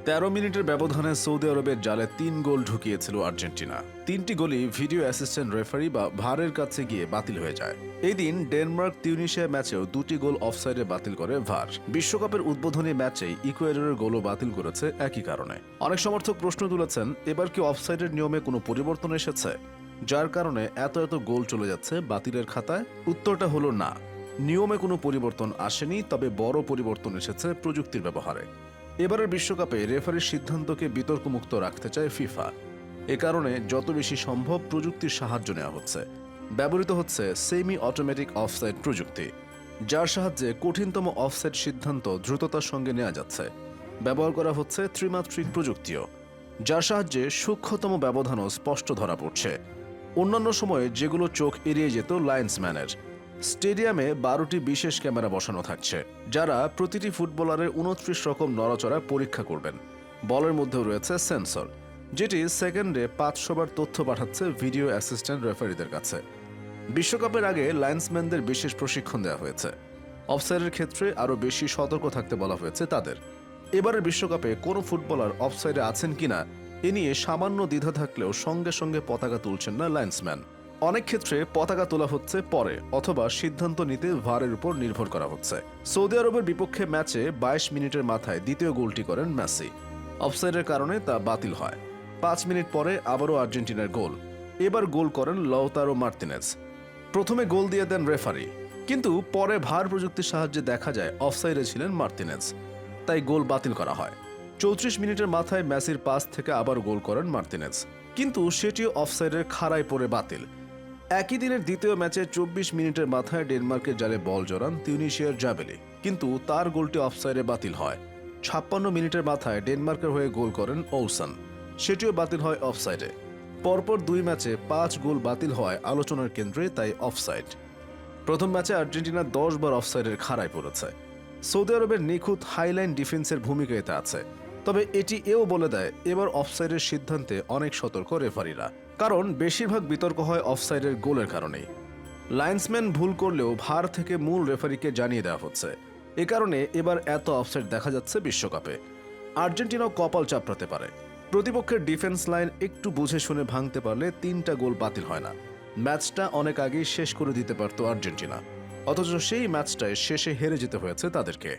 13 মিনিটের ব্যবধানে সৌদি আরবের জালে 3 গোল ঢুকিয়েছিল আর্জেন্টিনা। 3টি গোলই ভিডিও অ্যাসিস্ট্যান্ট রেফারি বা ভারের কাছে গিয়ে বাতিল হয়ে যায়। এই দিন ডেনমার্ক তিউনিশিয়া ম্যাচেও 2টি গোল অফসাইডে বাতিল করে ভার। বিশ্বকাপের উদ্বোধনী ম্যাচেই ইকুয়েডরের গোলও বাতিল করেছে একই কারণে। অনেক সমর্থক প্রশ্ন তুলেছেন, এবার কি অফসাইডের নিয়মে কোনো পরিবর্তন এসেছে, যার কারণে এত গোল চলে যাচ্ছে বাতিলের খাতায়? উত্তরটা হলো না, নিয়মে কোনো পরিবর্তন আসেনি, তবে বড় পরিবর্তন এসেছে প্রযুক্তির ব্যবহারে। এবারের বিশ্বকাপে রেফারির সিদ্ধান্তকে বিতর্কমুক্ত রাখতে চায় ফিফা। এ কারণে যত বেশি সম্ভব প্রযুক্তির সাহায্য নেওয়া হচ্ছে। ব্যবহৃত হচ্ছে সেমি অটোমেটিক অফসাইড প্রযুক্তি, যার সাহায্যে কঠিনতম অফসাইড সিদ্ধান্ত দ্রুততার সঙ্গে নেওয়া যাচ্ছে। ব্যবহার করা হচ্ছে ত্রিমাত্রিক প্রযুক্তিও, যার সাহায্যে সূক্ষ্মতম ব্যবধানও স্পষ্ট ধরা পড়ছে। অন্যান্য সময়ে যেগুলো চোখ এড়িয়ে যেত লাইন্সম্যানের, স্টেডিয়ামে 12টি বিশেষ ক্যামেরা বসানো থাকছে, যারা প্রতিটি ফুটবলারের 29 রকম নড়াচড়া পরীক্ষা করবেন। বলের মধ্যেও রয়েছে সেন্সর, যেটি সেকেন্ডে 500 বার তথ্য পাঠাচ্ছে ভিডিও অ্যাসিস্ট্যান্ট রেফারিদের কাছে। বিশ্বকাপের আগে লাইন্সম্যানদের বিশেষ প্রশিক্ষণ দেওয়া হয়েছে। অফসাইডের ক্ষেত্রে আরও বেশি সতর্ক থাকতে বলা হয়েছে তাদের। এবারের বিশ্বকাপে কোনো ফুটবলার অফসাইডে আছেন কিনা এ নিয়ে সামান্য দ্বিধা থাকলেও সঙ্গে সঙ্গে পতাকা তুলছেন না লাইন্সম্যান। অনেক ক্ষেত্রে পতাকা তোলা হচ্ছে পরে, অথবা সিদ্ধান্ত নিতে ভারের উপর নির্ভর করা হচ্ছে। সৌদি আরবের বিপক্ষে ম্যাচে 22 মিনিটের মাথায় দ্বিতীয় গোলটি করেন মেসি। অফসাইডের কারণে তা বাতিল হয়। 5 মিনিট পরে আবারও আর্জেন্টিনার গোল। এবার গোল করেন লাউতারো মার্তিনেজ। প্রথমে গোল দিয়ে দেন রেফারি, কিন্তু পরে ভার প্রযুক্তির সাহায্যে দেখা যায় অফসাইডে ছিলেন মার্তিনেজ, তাই গোল বাতিল করা হয়। 34 মিনিটের মাথায় মেসির পাস থেকে আবার গোল করেন মার্তিনেজ, কিন্তু সেটিও অফসাইডের খাড়ায় পড়ে বাতিল। একই দিনের দ্বিতীয় ম্যাচে 24 মিনিটের মাথায় ডেনমার্কের জালে বল জড়ান তিউনিশিয়ার জাবেলি, কিন্তু তার গোলটি অফসাইডে বাতিল হয়। 56 মিনিটের মাথায় ডেনমার্কের হয়ে গোল করেন ওলসন, সেটিও বাতিল হয় অফসাইডে। পরপর 2 ম্যাচে 5 গোল বাতিল হয় আলোচনার কেন্দ্রে, তাই অফসাইড। প্রথম ম্যাচে আর্জেন্টিনা 10 বার অফসাইডের খাড়ায় পড়েছে। সৌদি আরবের নিখুঁত হাইলাইন ডিফেন্সের ভূমিকা এতে আছে, তবে এটি এও বলে দেয় এবার অফসাইডের সিদ্ধান্তে অনেক সতর্ক রেফারিরা, কারণ বেশিরভাগ বিতর্ক হয় অফসাইডের গোলের কারণেই। লাইন্সম্যান ভুল করলেও ভার থেকে মূল রেফারিকে জানিয়ে দেওয়া হচ্ছে। এ কারণে এবার এত অফসাইড দেখা যাচ্ছে বিশ্বকাপে। আর্জেন্টিনাও কপাল চাপড়াতে পারে। প্রতিপক্ষের ডিফেন্স লাইন একটু বুঝে শুনে ভাঙতে পারলে 3টা গোল বাতিল হয় না। ম্যাচটা অনেক আগেই শেষ করে দিতে পারত আর্জেন্টিনা, অথচ সেই ম্যাচটায় শেষে হেরে যেতে হয়েছে তাদেরকে।